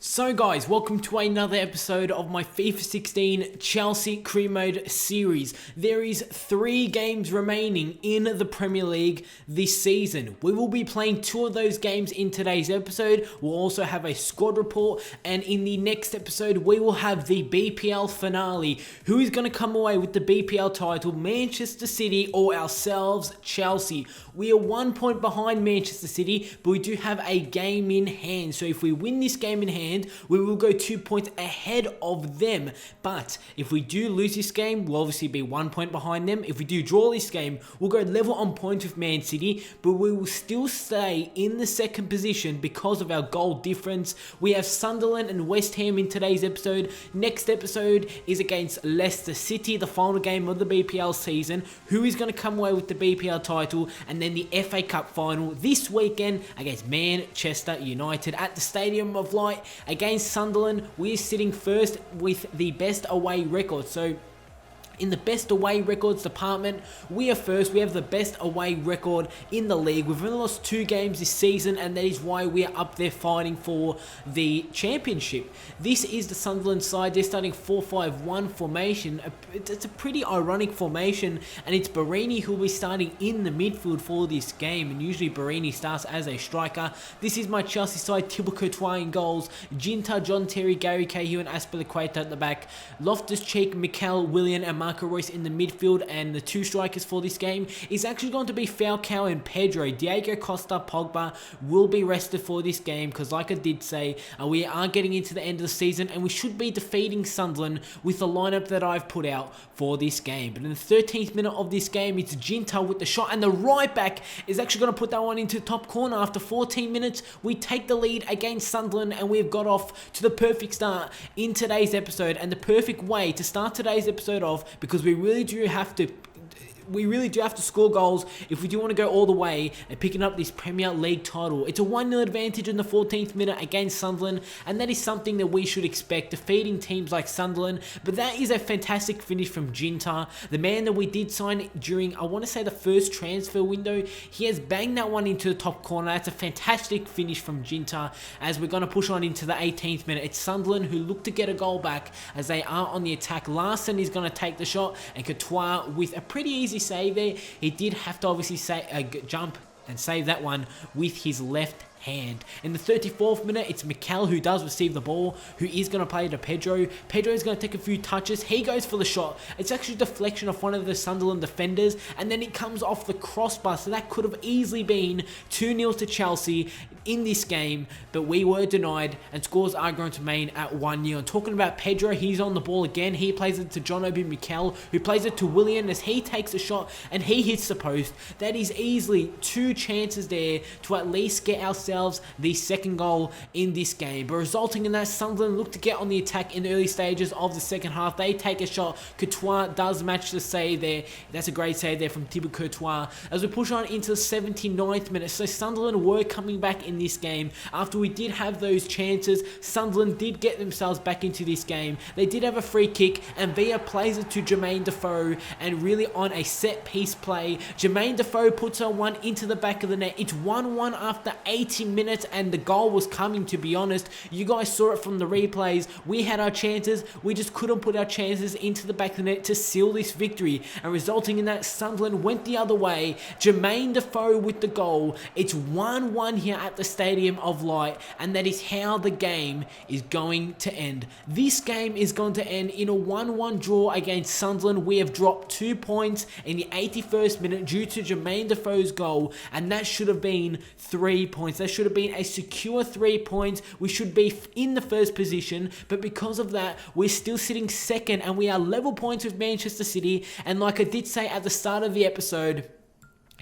So guys, welcome to another episode of my FIFA 16 Chelsea Career Mode series. There is 3 games remaining in the Premier League this season. We will be playing 2 of those games in today's episode. We'll also have a squad report, and in the next episode we will have the BPL finale. Who is going to come away with the BPL title, Manchester City or ourselves, Chelsea? We are 1 point behind Manchester City, but we do have a game in hand. So if we win this game in hand, we will go 2 points ahead of them. But if we do lose this game, we'll obviously be 1 point behind them. If we do draw this game, we'll go level on points with Man City, but we will still stay in the second position because of our goal difference. We have Sunderland and West Ham in today's episode. Next episode is against Leicester City, the final game of the BPL season. Who is going to come away with the BPL title? And then the FA Cup final this weekend against Manchester United at the Stadium of Light. Against Sunderland, we're sitting first with the best away record. So in the best away records department, we are first. We have the best away record in the league. We've only lost 2 games this season, and that is why we are up there fighting for the championship. This is the Sunderland side. They're starting 4-5-1 formation. It's a pretty ironic formation, and it's Barini who will be starting in the midfield for this game, and usually Barini starts as a striker. This is my Chelsea side. Thibaut Courtois in goals, Ginter, John Terry, Gary Cahill, and Azpilicueta at the back. Loftus-Cheek, Mikel, Willian, and Marco Reus in the midfield, and the 2 strikers for this game is actually going to be Falcao and Pedro. Diego Costa, Pogba will be rested for this game because, like I did say, we are getting into the end of the season and we should be defeating Sunderland with the lineup that I've put out for this game. But in the 13th minute of this game, it's Ginter with the shot, and the right back is actually going to put that one into the top corner. After 14 minutes, we take the lead against Sunderland, and we've got off to the perfect start in today's episode, and the perfect way to start today's episode off, because we really do have to score goals if we do want to go all the way and picking up this Premier League title. It's a 1-0 advantage in the 14th minute against Sunderland, and that is something that we should expect, defeating teams like Sunderland. But that is a fantastic finish from Ginter, the man that we did sign during, I want to say, the first transfer window. He has banged that one into the top corner. That's a fantastic finish from Ginter. As we're going to push on into the 18th minute, it's Sunderland who look to get a goal back as they are on the attack. Larson is going to take the shot, and Courtois with a pretty easy save there. He did have to obviously jump and save that one with his left hand. In the 34th minute, it's Mikel who does receive the ball, who is going to play to Pedro. Pedro is going to take a few touches. He goes for the shot. It's actually a deflection of one of the Sunderland defenders, and then it comes off the crossbar, so that could have easily been 2-0 to Chelsea in this game, but we were denied, and scores are going to remain at 1-0. And talking about Pedro, he's on the ball again. He plays it to John Obi Mikel, who plays it to Willian as he takes a shot and he hits the post. That is easily 2 chances there to at least get ourselves the second goal in this game. But resulting in that, Sunderland look to get on the attack in the early stages of the second half. They take a shot. Courtois does match the save there. That's a great save there from Thibaut Courtois. As we push on into the 79th minute, so Sunderland were coming back in this game. After we did have those chances, Sunderland did get themselves back into this game. They did have a free kick, and Villa plays it to Jermaine Defoe, and really on a set piece play, Jermaine Defoe puts a one into the back of the net. It's 1-1 after 80 minutes, and the goal was coming, to be honest. You guys saw it from the replays. We had our chances. We just couldn't put our chances into the back of the net to seal this victory, and resulting in that, Sunderland went the other way. Jermaine Defoe with the goal. It's 1-1 here at the Stadium of Light, and that is how the game is going to end. This game is going to end in a 1-1 draw against Sunderland. We have dropped 2 points in the 81st minute due to Jermaine Defoe's goal, and that should have been 3 points. That should have been a secure 3 points. We should be in the first position, but because of that, we're still sitting second, and we are level points with Manchester City. And like I did say at the start of the episode,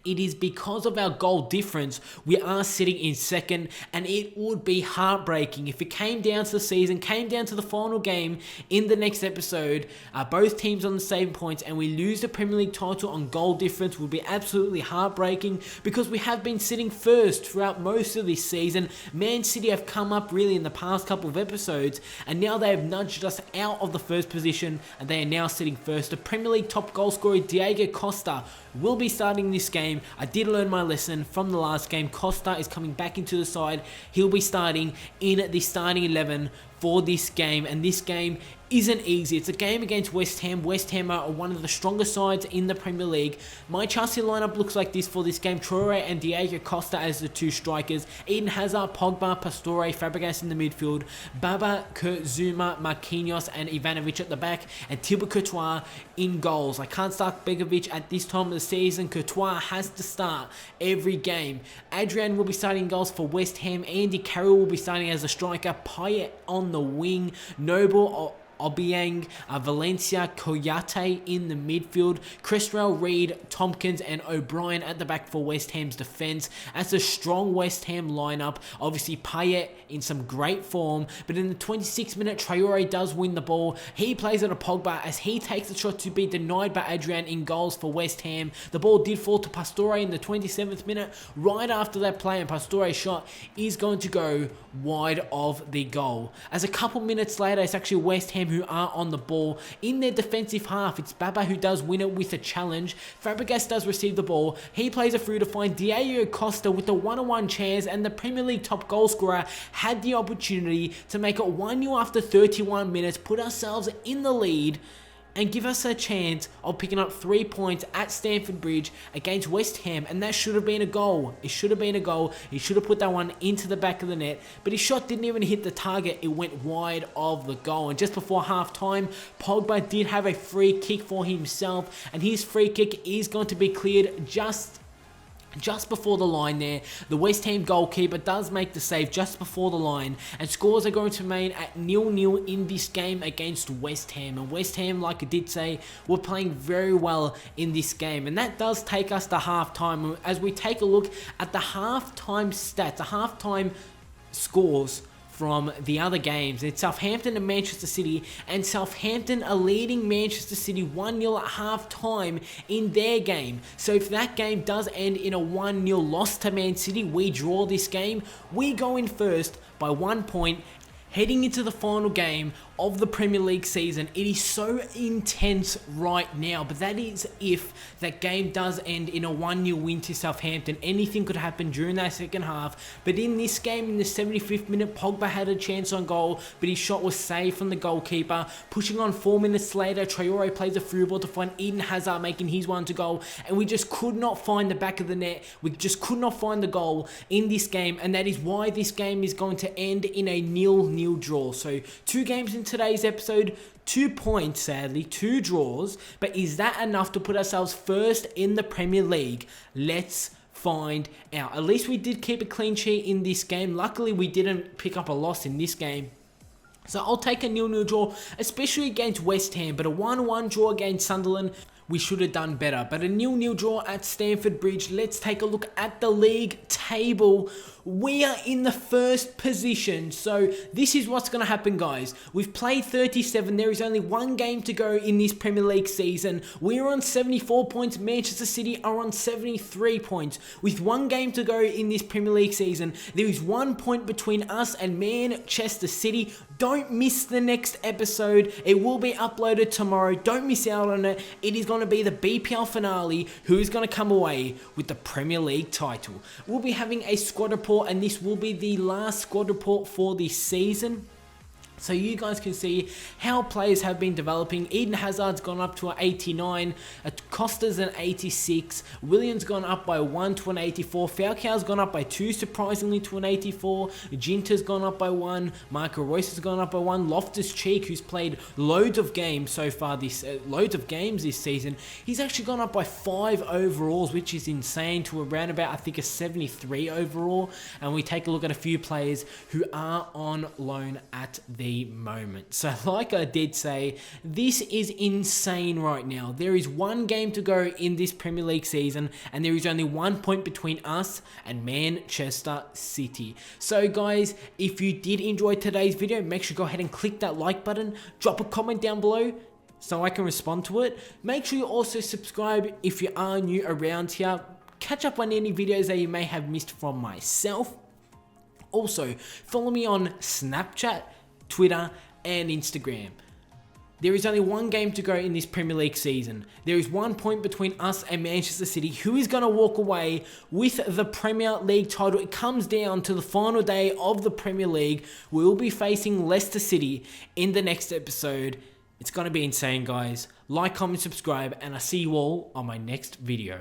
it is because of our goal difference we are sitting in second, and it would be heartbreaking if it came down to the season, came down to the final game in the next episode, both teams on the same points, and we lose the Premier League title on goal difference. Would be absolutely heartbreaking because we have been sitting first throughout most of this season. Man City have come up really in the past couple of episodes, and now they have nudged us out of the first position, and they are now sitting first. The Premier League top goal scorer Diego Costa will be starting this game. game, I did learn my lesson from the last game. Costa is coming back into the side. He'll be starting in the starting 11 for this game, and this game isn't easy. It's a game against West Ham. West Ham are one of the strongest sides in the Premier League. My Chelsea lineup looks like this for this game. Traore and Diego Costa as the two strikers. Eden Hazard, Pogba, Pastore, Fabregas in the midfield. Baba, Kurt Zouma, Marquinhos and Ivanovic at the back. And Thibaut Courtois in goals. I can't start Begovic at this time of the season. Courtois has to start every game. Adrian will be starting goals for West Ham. Andy Carroll will be starting as a striker. Payet on the wing. Noble, Obiang, Valencia, Koyate in the midfield, Cresswell, Reed, Tompkins and O'Brien at the back for West Ham's defence. That's a strong West Ham lineup. Obviously Payet in some great form, but in the 26th minute Traore does win the ball. He plays it to Pogba as he takes the shot to be denied by Adrian in goals for West Ham. The ball did fall to Pastore in the 27th minute. Right after that play, and Pastore's shot is going to go wide of the goal. As a couple minutes later, it's actually West Ham who are on the ball. In their defensive half, it's Baba who does win it with a challenge. Fabregas does receive the ball. He plays it through to find Diego Costa with the one-on-one chance, and the Premier League top goal scorer had the opportunity to make it 1-0 after 31 minutes, put ourselves in the lead, and give us a chance of picking up 3 points at Stamford Bridge against West Ham, and that should have been a goal. It should have been a goal. He should have put that one into the back of the net, but his shot didn't even hit the target. It went wide of the goal, and just before half-time, Pogba did have a free kick for himself, and his free kick is going to be cleared just before the line there. The West Ham goalkeeper does make the save just before the line, and scores are going to remain at 0-0 in this game against West Ham. And West Ham, like I did say, were playing very well in this game, and that does take us to half-time. As we take a look at the half-time stats, the half-time scores from the other games. It's Southampton and Manchester City, and Southampton are leading Manchester City 1-0 at half-time in their game. So if that game does end in a 1-0 loss to Man City, we draw this game, we go in first by 1 point. Heading into the final game of the Premier League season, it is so intense right now, but that is if that game does end in a 1-0 win to Southampton. Anything could happen during that second half, but in this game, in the 75th minute, Pogba had a chance on goal, but his shot was saved from the goalkeeper. Pushing on 4 minutes later, Traore plays a through ball to find Eden Hazard making his one to goal, and we just could not find the back of the net. We just could not find the goal in this game, and that is why this game is going to end in a 0-0 draw. So 2 games in today's episode, 2 points, sadly, 2 draws, but is that enough to put ourselves first in the Premier League? Let's find out. At least we did keep a clean sheet in this game. Luckily, we didn't pick up a loss in this game. So I'll take a 0-0 draw, especially against West Ham, but a 1-1 draw against Sunderland, we should have done better. But a 0-0 draw at Stamford Bridge. Let's take a look at the league table. We are in the first position. So this is what's going to happen, guys. We've played 37. There is only 1 game to go in this Premier League season. We are on 74 points. Manchester City are on 73 points. With 1 game to go in this Premier League season, there is 1 point between us and Manchester City. Don't miss the next episode. It will be uploaded tomorrow. Don't miss out on it. It is going to be the BPL finale. Who is going to come away with the Premier League title? We'll be having a squad report, and this will be the last squad report for this season. So you guys can see how players have been developing. Eden Hazard's gone up to an 89, Costa's an 86, William's gone up by 1 to an 84, Falcao's gone up by 2 surprisingly to an 84, Ginter's gone up by 1, Marco Reus has gone up by 1, Loftus-Cheek, who's played loads of games so far this season, he's actually gone up by 5 overalls, which is insane, to around about I think a 73 overall. And we take a look at a few players who are on loan at the moment. So like I did say, this is insane right now. There is 1 game to go in this Premier League season, and there is only 1 point between us and Manchester City. So guys, if you did enjoy today's video, make sure to go ahead and click that like button, drop a comment down below so I can respond to it. Make sure you also subscribe if you are new around here. Catch up on any videos that you may have missed from myself. Also, follow me on Snapchat, Twitter and Instagram. There is only one game to go in this Premier League season. There is 1 point between us and Manchester City. Who is going to walk away with the Premier League title? It comes down to the final day of the Premier League. We will be facing Leicester City in the next episode. It's going to be insane, guys. Like, comment, subscribe, and I'll see you all on my next video.